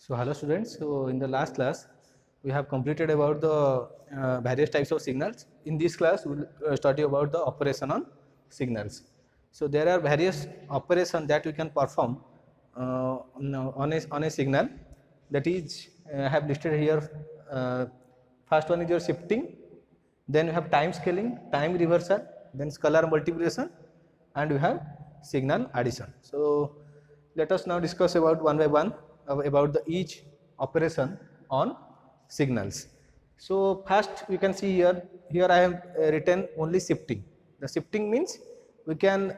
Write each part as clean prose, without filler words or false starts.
So hello students, so in the last class we have completed about the various types of signals. In this class we will study about the operation on signals. So there are various operations that we can perform on a signal, that is I have listed here. First one is your shifting, then we have time scaling, time reversal, then scalar multiplication, and we have signal addition. So let us now discuss about one by one about the each operation on signals. So first you can see here I have written only shifting. The shifting means we can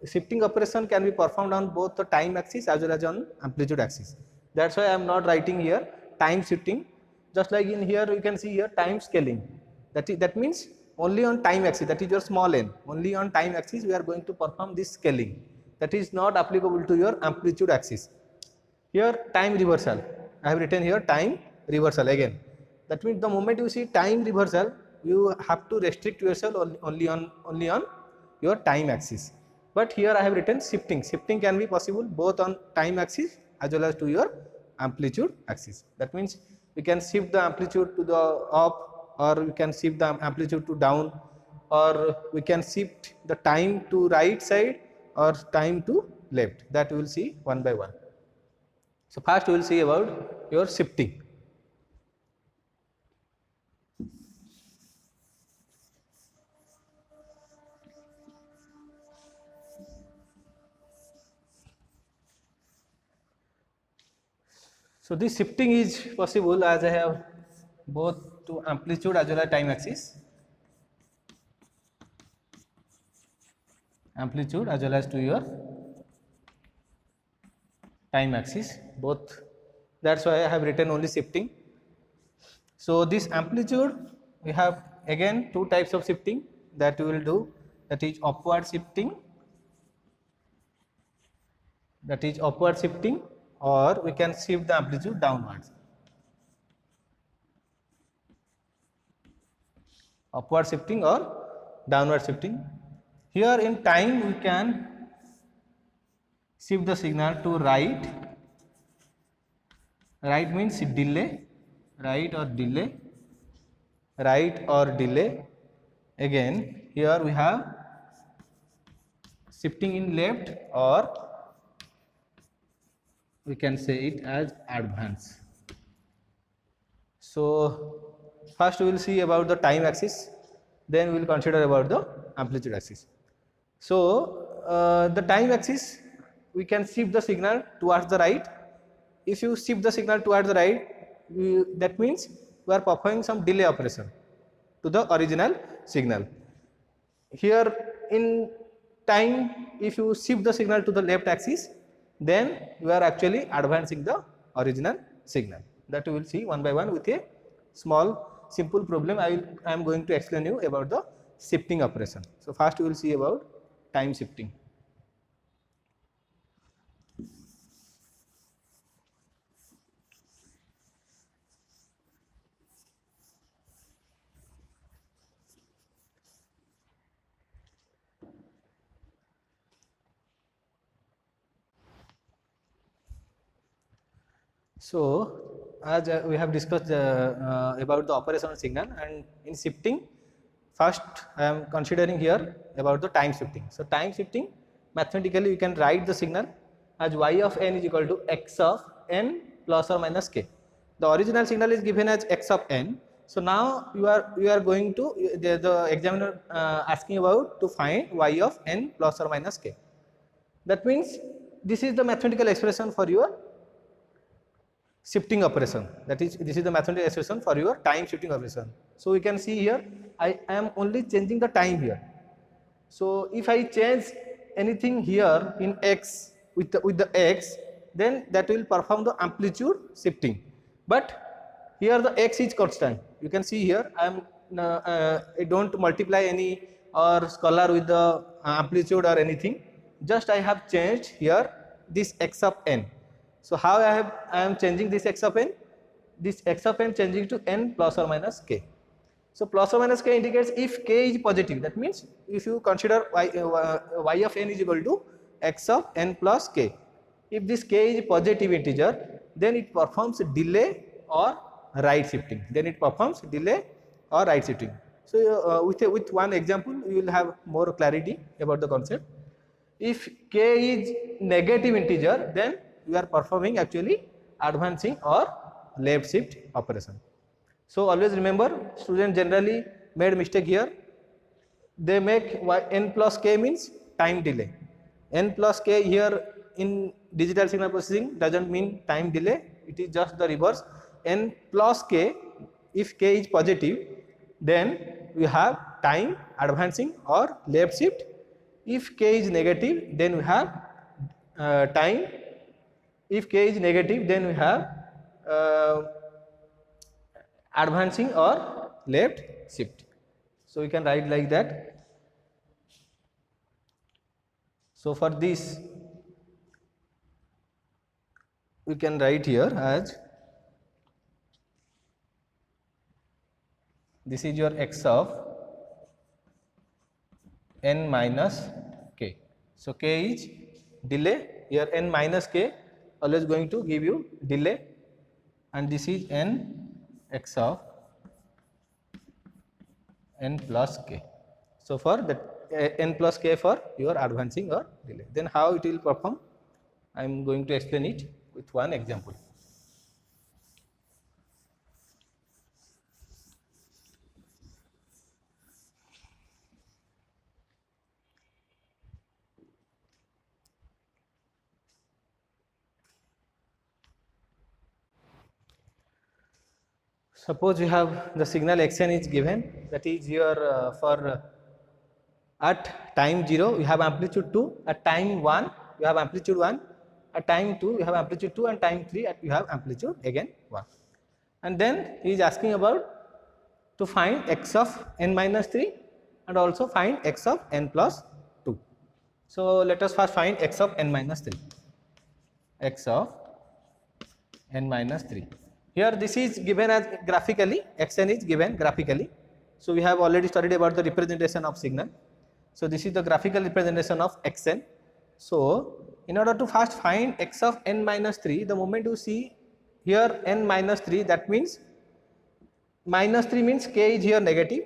shifting operation can be performed on both the time axis as well as on amplitude axis. That's why I am not writing here time shifting. Just like in here you can see here time scaling. That means only on time axis, that is your small n, only on time axis we are going to perform this scaling. That is not applicable to your amplitude axis. Here time reversal, I have written here time reversal again. That means the moment you see time reversal, you have to restrict yourself only on your time axis. But here I have written shifting. Shifting can be possible both on time axis as well as to your amplitude axis. That means we can shift the amplitude to the up, or we can shift the amplitude to down, or we can shift the time to right side or time to left. That we will see one by one. So first we will see about your shifting. So this shifting is possible as I have both to amplitude as well as time axis. Amplitude as well as to your time axis both. That's why I have written only shifting. So this amplitude, we have again two types of shifting that we will do, that is upward shifting, or we can shift the amplitude downwards. Upward shifting or downward shifting. Here in time we can shift the signal to right. Right means delay, right or delay. Again here we have shifting in left, or we can say it as advance. So first we will see about the time axis, then we will consider about the amplitude axis. So the time axis, we can shift the signal towards the right. If you shift the signal towards the right, that means we are performing some delay operation to the original signal. Here in time, if you shift the signal to the left axis, then you are actually advancing the original signal. That we will see one by one with a small simple problem. I am going to explain you about the shifting operation. So first we will see about time shifting. So as we have discussed about the operation of signal, and in shifting, first I am considering here about the time shifting. So time shifting, mathematically you can write the signal as y of n is equal to x of n plus or minus k. The original signal is given as x of n. So now you are going to the examiner asking about to find y of n plus or minus k. That means this is the mathematical expression for your shifting operation. That is, this is the mathematical expression for your time shifting operation. So we can see here I am only changing the time here. So if I change anything here in x with the x, then that will perform the amplitude shifting. But here the x is constant. You can see here I don't multiply any or scalar with the amplitude or anything. Just I have changed here this x of n. So how I am changing this x of n? This x of n changing to n plus or minus k. So plus or minus k indicates if k is positive. That means if you consider y of n is equal to x of n plus k. If this k is positive integer, then it performs delay or right shifting. Then it performs delay or right shifting. So with one example, you will have more clarity about the concept. If k is negative integer, then you are performing actually advancing or left shift operation. So always remember, students generally made mistake here. They make n plus k means time delay. N plus k here in digital signal processing doesn't mean time delay, it is just the reverse. N plus k, if k is positive, then we have time advancing or left shift. If k is negative, then we have time. If k is negative, then we have uh, advancing or left shift. So we can write like that. So for this, we can write here as this is your x of n minus k. So k is delay, here n minus k always going to give you delay, and this is n x of n plus k. So for that n plus k for your advancing or delay. Then how it will perform, I am going to explain it with one example. Suppose you have the signal xn is given, that is here for at time 0 you have amplitude 2, at time 1 you have amplitude 1, at time 2 you have amplitude 2, and time 3 you have amplitude again 1. And then he is asking about to find x of n minus 3 and also find x of n plus 2. So let us first find x of n minus 3. X of n minus 3. Here this is given as graphically, xn is given graphically. So we have already studied about the representation of signal. So this is the graphical representation of xn. So in order to first find x of n minus 3, the moment you see here n minus 3, that means minus 3 means k is here negative.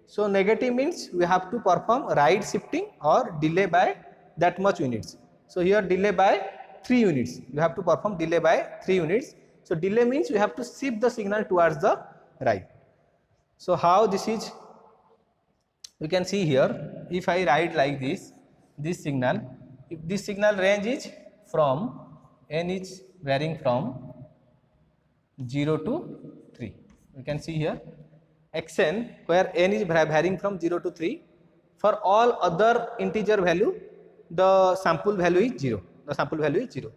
So negative means we have to perform right shifting or delay by that much units. So here delay by 3 units, you have to perform delay by 3 units. So delay means you have to shift the signal towards the right. So how this is, we can see here, if I write like this signal, if this signal range is from n is varying from 0 to 3, we can see here xn where n is varying from 0 to 3, for all other integer value the sample value is 0, the sample value is 0.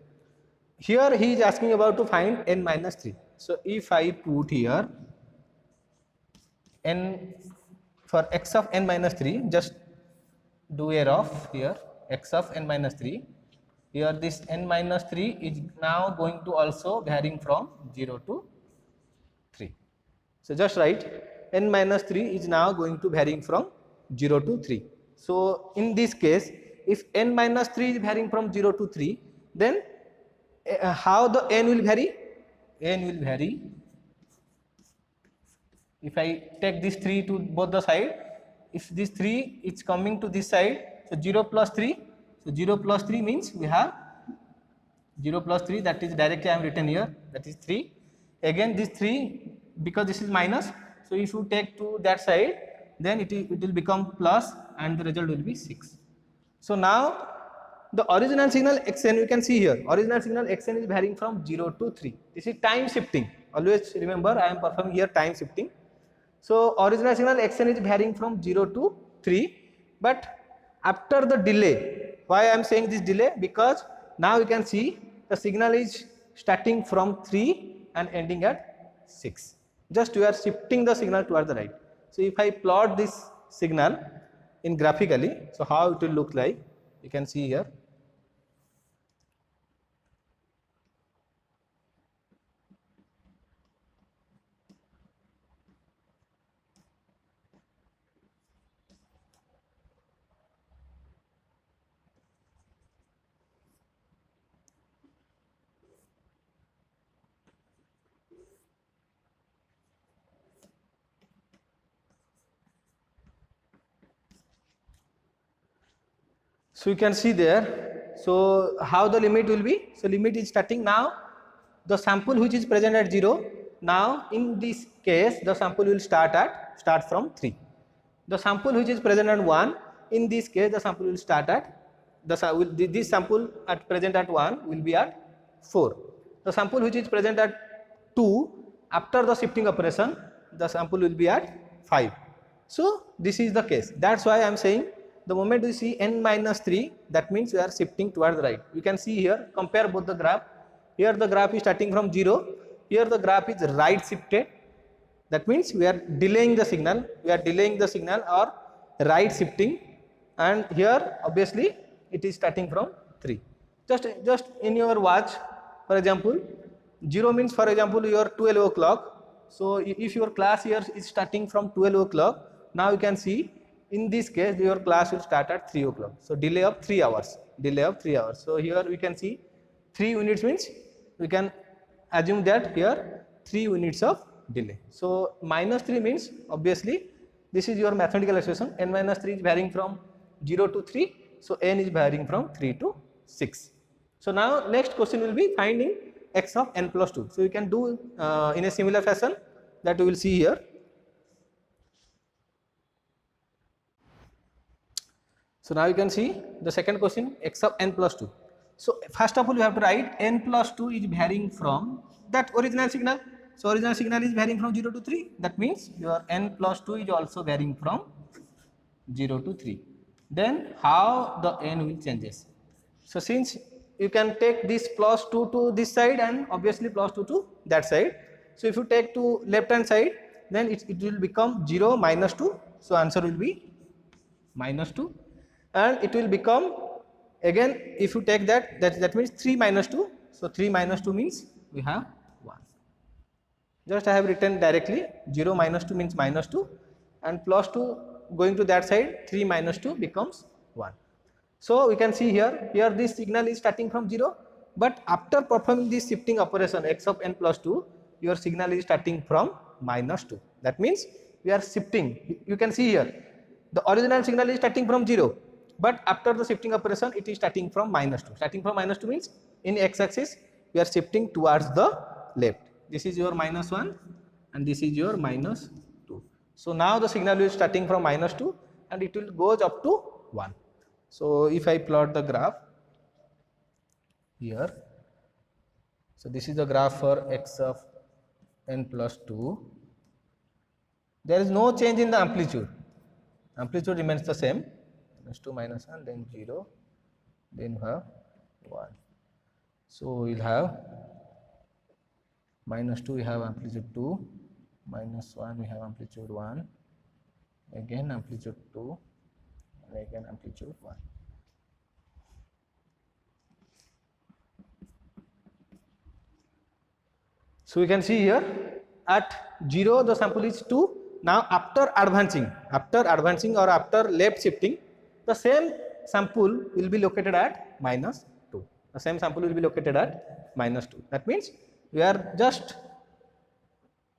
Here he is asking about to find n minus 3. So if I put here n for x of n minus 3, just do a rough here x of n minus 3. Here this n minus 3 is now going to also varying from 0 to 3. So just write n minus 3 is now going to varying from 0 to 3. So in this case, if n minus 3 is varying from 0 to 3, then how the n will vary? N will vary. If I take this 3 to both the side, if this 3 is coming to this side, so 0 plus 3, so 0 plus 3 means we have 0 plus 3, that is directly I am written here, that is 3. Again this 3, because this is minus, so if you take to that side, then it will become plus and the result will be 6. So now the original signal xn, you can see here, original signal xn is varying from 0 to 3. This is time shifting. Always remember, I am performing here time shifting. So original signal xn is varying from 0 to 3, but after the delay, why I am saying this delay? Because now you can see the signal is starting from 3 and ending at 6. Just you are shifting the signal towards the right. So if I plot this signal in graphically, so how it will look like, you can see here. So you can see there. So how the limit will be? So limit is starting now. The sample which is present at 0. Now in this case, the sample will start from 3. The sample which is present at 1. In this case, the sample will start at this sample at present at 1 will be at 4. The sample which is present at 2 after the shifting operation, the sample will be at 5. So this is the case. That's why I am saying the moment we see n minus 3, that means we are shifting towards the right. You can see here, compare both the graph. Here the graph is starting from 0. Here the graph is right shifted. That means we are delaying the signal. We are delaying the signal or right shifting. And here obviously it is starting from 3. Just in your watch, for example, 0 means, for example, your 12 o'clock. So if your class here is starting from 12 o'clock, now you can see in this case your class will start at 3 o'clock. So delay of 3 hours. Delay of 3 hours. So here we can see 3 units means we can assume that here 3 units of delay. So minus 3 means obviously this is your mathematical expression. N minus 3 is varying from 0 to 3. So n is varying from 3 to 6. So now next question will be finding x of n plus 2. So you can do in a similar fashion that we will see here. So now you can see the second question, x of n plus 2. So first of all you have to write n plus 2 is varying from that original signal. So original signal is varying from 0 to 3. That means your n plus 2 is also varying from 0 to 3. Then how the n will changes? So since you can take this plus 2 to this side and obviously plus 2 to that side. So if you take to left hand side, then it will become 0 minus 2. So answer will be minus 2. And it will become again, if you take that means 3 minus 2. So 3 minus 2 means we have 1. Just I have written directly 0 minus 2 means minus 2 and plus 2 going to that side, 3 minus 2 becomes 1. So we can see here this signal is starting from 0, but after performing this shifting operation x of n plus 2, your signal is starting from minus 2. That means we are shifting. You can see here the original signal is starting from 0, but after the shifting operation it is starting from minus 2. Starting from minus 2 means in x axis we are shifting towards the left. This is your minus 1 and this is your minus 2. So now the signal is starting from minus 2 and it will goes up to 1. So if I plot the graph here, so this is the graph for x of n plus 2. There is no change in the amplitude. Amplitude remains the same, minus 2 minus 1, then 0, then we have 1. So we will have minus 2, we have amplitude 2, minus 1, we have amplitude 1, again amplitude 2, and again amplitude 1. So we can see here at 0 the sample is 2. Now after advancing or after left shifting, the same sample will be located at minus 2. The same sample will be located at minus 2. That means we are just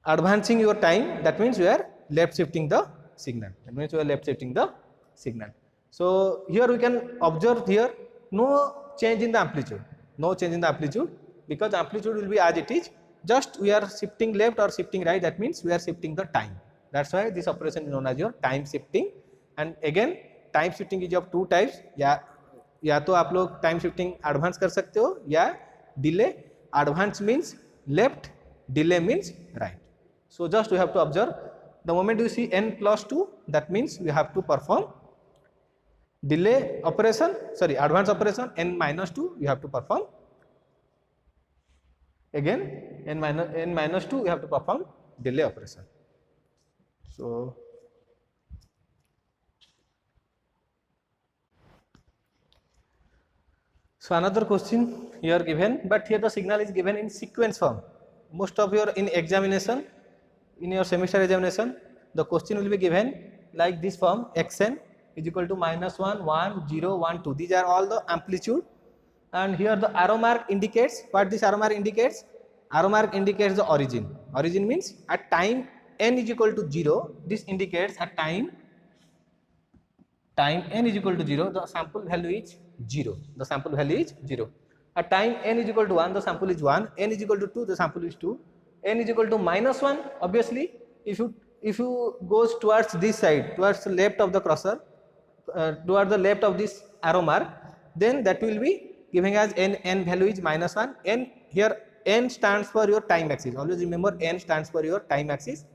advancing your time. That means we are left shifting the signal. That means we are left shifting the signal. So here we can observe here no change in the amplitude. No change in the amplitude because amplitude will be as it is. Just we are shifting left or shifting right. That means we are shifting the time. That's why this operation is known as your time shifting. And again time shifting is of 2 types, या तो आप लोग time shifting advance कर सकते हो या delay. Advance means left, delay means right. So just we have to observe the moment you see n plus 2, that means we have to perform delay operation, sorry advance operation n minus 2 you have to perform. Again n minus 2 you have to perform delay operation. So another question here given, but here the signal is given in sequence form. Most of your in examination, in your semester examination, the question will be given like this form: xn is equal to -1, 1, 0, 1, 2. These are all the amplitude, and here the arrow mark indicates what this arrow mark indicates. Arrow mark indicates the origin. Origin means at time n is equal to 0. This indicates at time time n is equal to 0, the sample value is 0. The sample value is 0. At time n is equal to 1, the sample is 1. N is equal to 2, the sample is 2. N is equal to minus 1. Obviously, if you goes towards this side, towards the left of the cursor, towards the left of this arrow mark, then that will be giving as n value is minus 1. N here, n stands for your time axis. Always remember, n stands for your time axis.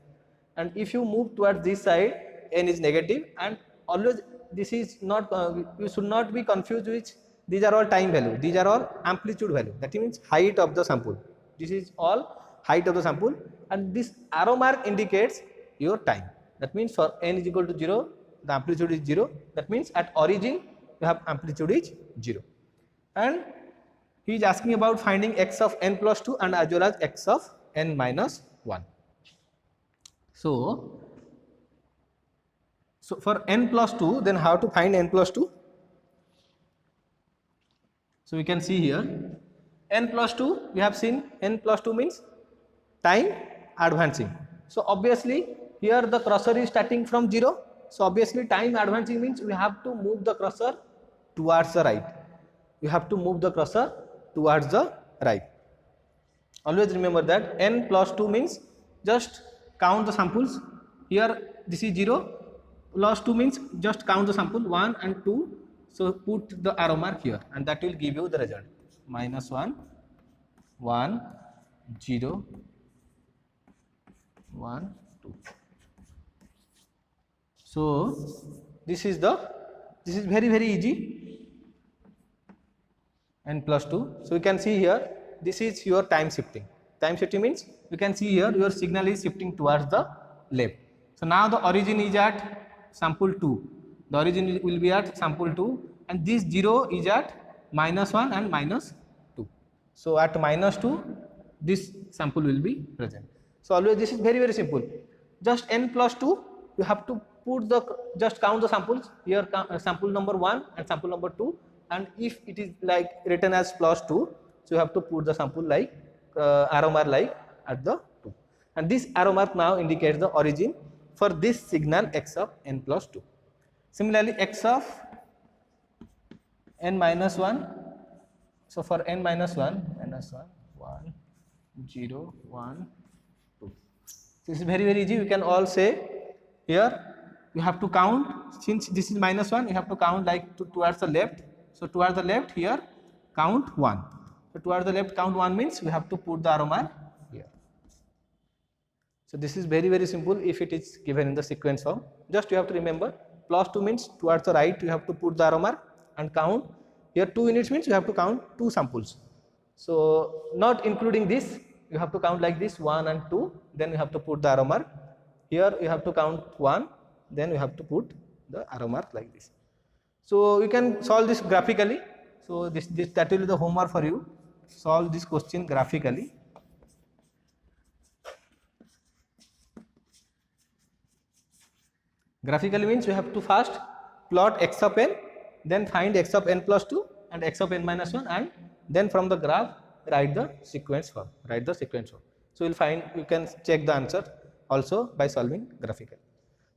And if you move towards this side, n is negative. And always this is not, you should not be confused with, these are all time value, these are all amplitude value, that means height of the sample. This is all height of the sample, and this arrow mark indicates your time. That means for n is equal to 0, the amplitude is 0. That means at origin you have amplitude is 0. And he is asking about finding x of n plus 2 and as well as x of n minus 1. So for n plus 2, then how to find n plus 2? So we can see here, n plus 2, we have seen n plus 2 means time advancing. So obviously here the cursor is starting from 0. So obviously time advancing means we have to move the cursor towards the right. We have to move the cursor towards the right. Always remember that n plus 2 means just count the samples. Here this is 0. Plus 2 means just count the sample 1 and 2. So put the arrow mark here, and that will give you the result. Minus 1, 1, 0, 1, 2. So this is very easy. N plus 2. So you can see here, this is your time shifting. Time shifting means you can see here your signal is shifting towards the left. So now the origin is at sample 2. The origin will be at sample 2, and this 0 is at minus 1 and minus 2. So at minus 2, this sample will be present. So always this is very simple. Just n plus 2, you have to put the, just count the samples. Here sample number 1 and sample number 2, and if it is like written as plus 2, so you have to put the sample like arrow mark like at the 2. And this arrow mark now indicates the origin for this signal x of n plus 2. Similarly, x of n minus 1. So for n minus 1, 1, 0, 1, 2. This is very easy. You can all say here you have to count, since this is minus 1, you have to count like towards the left. So towards the left here, count 1. So towards the left count 1 means we have to put the arrow mark here. So this is very simple if it is given in the sequence form. Just you have to remember, plus 2 means towards the right you have to put the arrow mark and count. Here 2 units means you have to count 2 samples. So not including this, you have to count like this 1 and 2, then you have to put the arrow mark. Here you have to count 1, then you have to put the arrow mark like this. So you can solve this graphically. So that will be the homework for you. Solve this question graphically. Graphically means you have to first plot x of n, then find x of n plus 2 and x of n minus 1, and then from the graph write the sequence form. So you can check the answer also by solving graphically.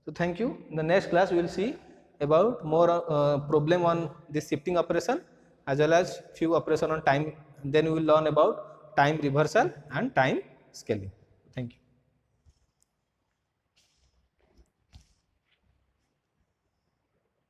So thank you. In the next class we will see about more problem on this shifting operation as well as few operation on time. Then we will learn about time reversal and time scaling. Thank you.